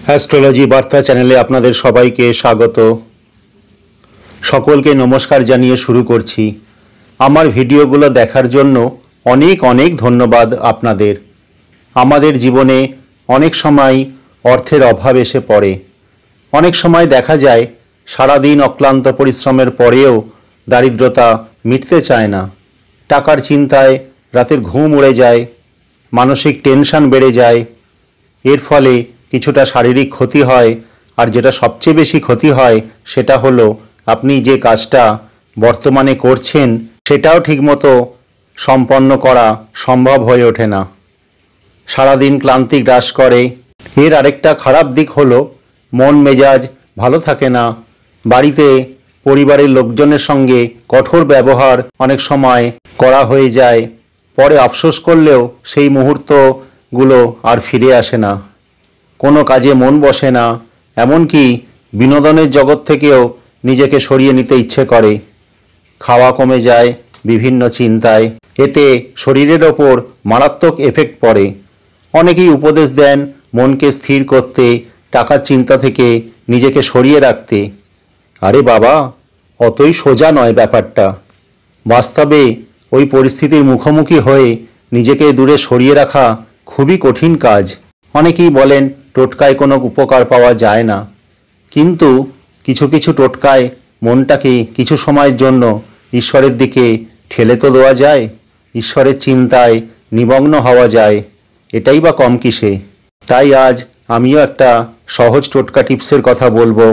Astrology বার্তা চ্যানেলে আপনাদের সবাইকে স্বাগত। সকলকে নমস্কার জানিয়ে শুরু করছি। আমার ভিডিওগুলো দেখার জন্য অনেক অনেক ধন্যবাদ আপনাদের। আমাদের জীবনে অনেক সময় অর্থের অভাব এসে পড়ে। অনেক সময় দেখা যায় সারাদিন অক্লান্ত পরিশ্রমের পরেও দারিদ্রতা মিটতে চায় না। টাকার চিন্তায় রাতের ঘুম উড়ে যায়, মানসিক টেনশন বেড়ে যায়। এর ফলে কিছুটা শারীরিক ক্ষতি হয়, আর যেটা সবচেয়ে বেশি ক্ষতি হয় সেটা হলো আপনি যে কাজটা বর্তমানে করছেন সেটাও ঠিকমতো সম্পন্ন করা সম্ভব হয়ে ওঠে না। সারাদিন ক্লান্তি গ্রাস করে। এর আরেকটা খারাপ দিক হলো মন মেজাজ ভালো থাকে না। বাড়িতে পরিবারের লোকজনের সঙ্গে কঠোর ব্যবহার অনেক সময় করা হয়ে যায়। পরে আফসোস করলেও সেই মুহূর্তগুলো আর ফিরে আসে না। কোনো কাজে মন বসে না, এমনকি বিনোদনের জগৎ থেকেও নিজেকে সরিয়ে নিতে ইচ্ছে করে। খাওয়া কমে যায় বিভিন্ন চিন্তায়। এতে শরীরের ওপর মারাত্মক এফেক্ট পড়ে। অনেকেই উপদেশ দেন মনকে স্থির করতে, টাকার চিন্তা থেকে নিজেকে সরিয়ে রাখতে। আরে বাবা, অতই সোজা নয় ব্যাপারটা। বাস্তবে ওই পরিস্থিতির মুখোমুখি হয়ে নিজেকে দূরে সরিয়ে রাখা খুবই কঠিন কাজ। অনেকেই বলেন টোটকায় কোনো উপকার পাওয়া যায় না, কিন্তু কিছু কিছু টোটকায় মনটাকে কিছু সময়ের জন্য ঈশ্বরের দিকে ঠেলে তো দেওয়া যায়, ঈশ্বরের চিন্তায় নিমগ্ন হওয়া যায়। এটাই বা কম কিসে। তাই আজ আমিও একটা সহজ টোটকা টিপসের কথা বলবো।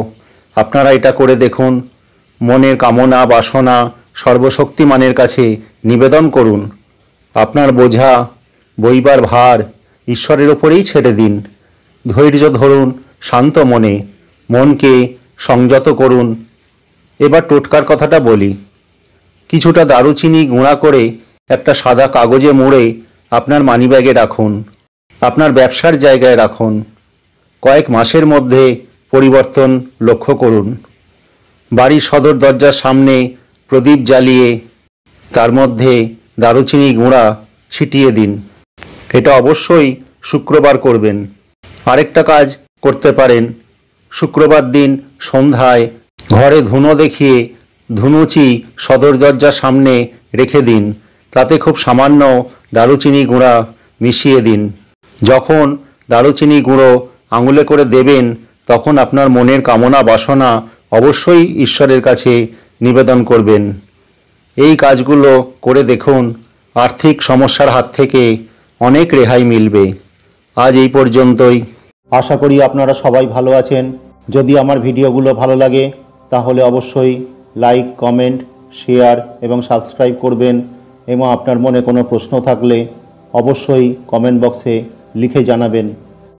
আপনারা এটা করে দেখুন। মনের কামনা বাসনা সর্বশক্তিমানের কাছে নিবেদন করুন। আপনার বোঝা বইবার ভার ঈশ্বরের ওপরেই ছেড়ে দিন। ধৈর্য ধরুন, শান্ত মনে মনকে সংযত করুন। এবার টোটকার কথাটা বলি। কিছুটা দারুচিনি গুঁড়া করে একটা সাদা কাগজে মুড়ে আপনার মানিব্যাগে রাখুন, আপনার ব্যবসার জায়গায় রাখুন। কয়েক মাসের মধ্যে পরিবর্তন লক্ষ্য করুন। বাড়ির সদর দরজার সামনে প্রদীপ জ্বালিয়ে তার মধ্যে দারুচিনি গুঁড়া ছিটিয়ে দিন। এটা অবশ্যই শুক্রবার করবেন। আরেকটা কাজ করতে পারেন, শুক্রবার দিন সন্ধ্যায় ঘরে ধুনো দেখিয়ে ধুনুচি সদর দরজার সামনে রেখে দিন। তাতে খুব সামান্য দারুচিনি গুঁড়া মিশিয়ে দিন। যখন দারুচিনি গুঁড়ো আঙুলে করে দেবেন, তখন আপনার মনের কামনা বাসনা অবশ্যই ঈশ্বরের কাছে নিবেদন করবেন। এই কাজগুলো করে দেখুন, আর্থিক সমস্যার হাত থেকে অনেক রেহাই মিলবে। আজ এই পর্যন্তই। আশা করি আপনারা সবাই ভালো আছেন। যদি আমার ভিডিওগুলো ভালো লাগে তাহলে অবশ্যই লাইক, কমেন্ট, শেয়ার এবং সাবস্ক্রাইব করবেন। এবং আপনার মনে কোনো প্রশ্ন থাকলে অবশ্যই কমেন্ট বক্সে লিখে জানাবেন।